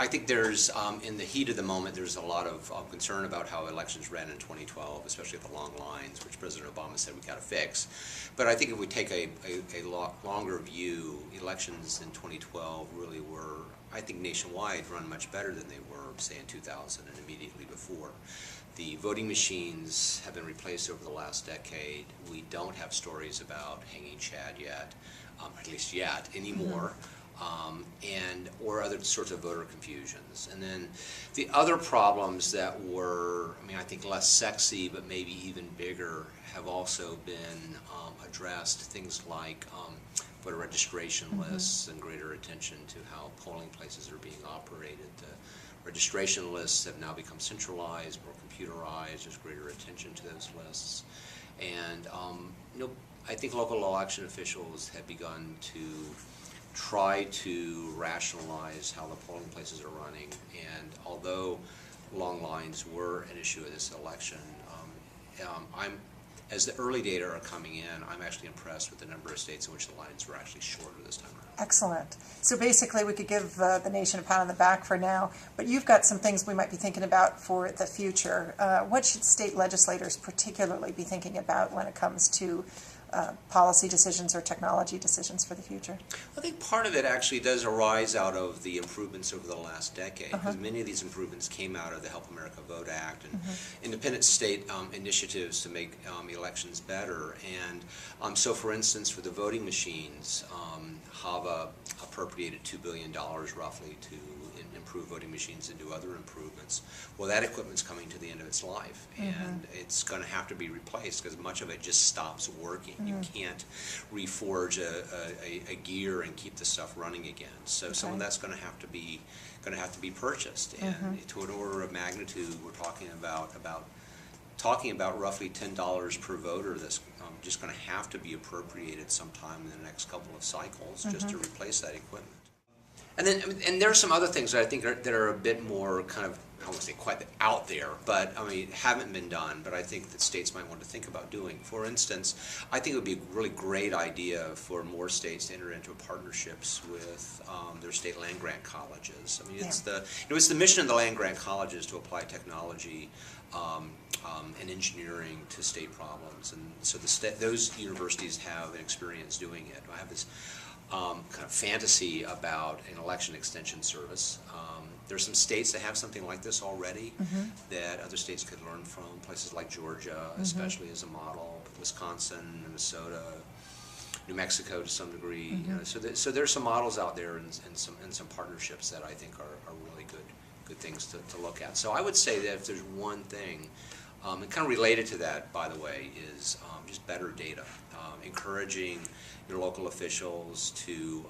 I think there's, in the heat of the moment, there's a lot of concern about how elections ran in 2012, especially at the long lines, which President Obama said we got to fix. But I think if we take a longer view, elections in 2012 really were, I think nationwide, run much better than they were, say, in 2000 and immediately before. The voting machines have been replaced over the last decade. We don't have stories about hanging Chad yet, at least yet, anymore. Or other sorts of voter confusions. And then the other problems that were, I think less sexy, but maybe even bigger, have also been addressed. Things like voter registration lists and greater attention to how polling places are being operated. The registration lists have now become centralized, more computerized. There's greater attention to those lists. And I think local election officials have begun to try to rationalize how the polling places are running, and although long lines were an issue of this election, as the early data are coming in, I'm actually impressed with the number of states in which the lines were actually shorter this time around. Excellent. So basically we could give the nation a pat on the back for now, but you've got some things we might be thinking about for the future. What should state legislators particularly be thinking about when it comes to policy decisions or technology decisions for the future? I think part of it actually does arise out of the improvements over the last decade, because many of these improvements came out of the Help America Vote Act and independent state initiatives to make elections better. And so, for instance, for the voting machines, HAVA appropriated $2 billion roughly to improve voting machines and do other improvements. Well, that equipment's coming to the end of its life, and it's going to have to be replaced because much of it just stops working. You can't reforge a gear and keep the stuff running again. So some of that's going to have to be purchased, and to an order of magnitude, we're talking about roughly $10 per voter that's just going to have to be appropriated sometime in the next couple of cycles just to replace that equipment. And there are some other things that I think that are a bit more kind of, I don't want to say quite out there, but haven't been done, but I think that states might want to think about doing. For instance, I think it would be a really great idea for more states to enter into partnerships with their state land grant colleges. It's the mission of the land grant colleges to apply technology and engineering to state problems, and so those universities have an experience doing it. I have this kind of fantasy about an election extension service. There are some states that have something like this already that other states could learn from, places like Georgia especially as a model, Wisconsin, Minnesota, New Mexico to some degree. So there's some models out there and some partnerships that I think are really good things to look at. So I would say that if there's one thing, and kind of related to that, by the way, is just better data, encouraging your local officials to,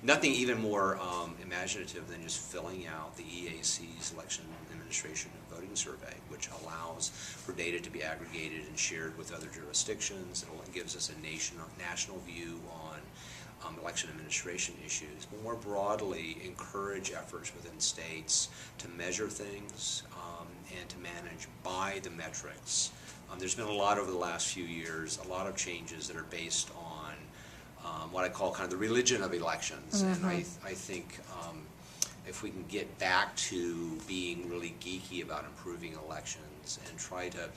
nothing even more imaginative than just filling out the EAC's Election Administration and Voting Survey, which allows for data to be aggregated and shared with other jurisdictions. It gives us a national view on election administration issues, but more broadly encourage efforts within states to measure things and to manage by the metrics. There's been a lot over the last few years, a lot of changes that are based on what I call kind of the religion of elections, and I think if we can get back to being really geeky about improving elections and try to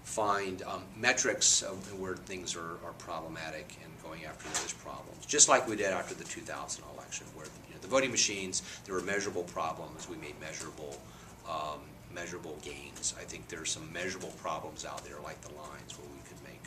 find metrics of where things are problematic and going after those problems, just like we did after the 2000 election, where the voting machines, there were measurable problems, we made measurable gains. I think there's some measurable problems out there like the lines where we could make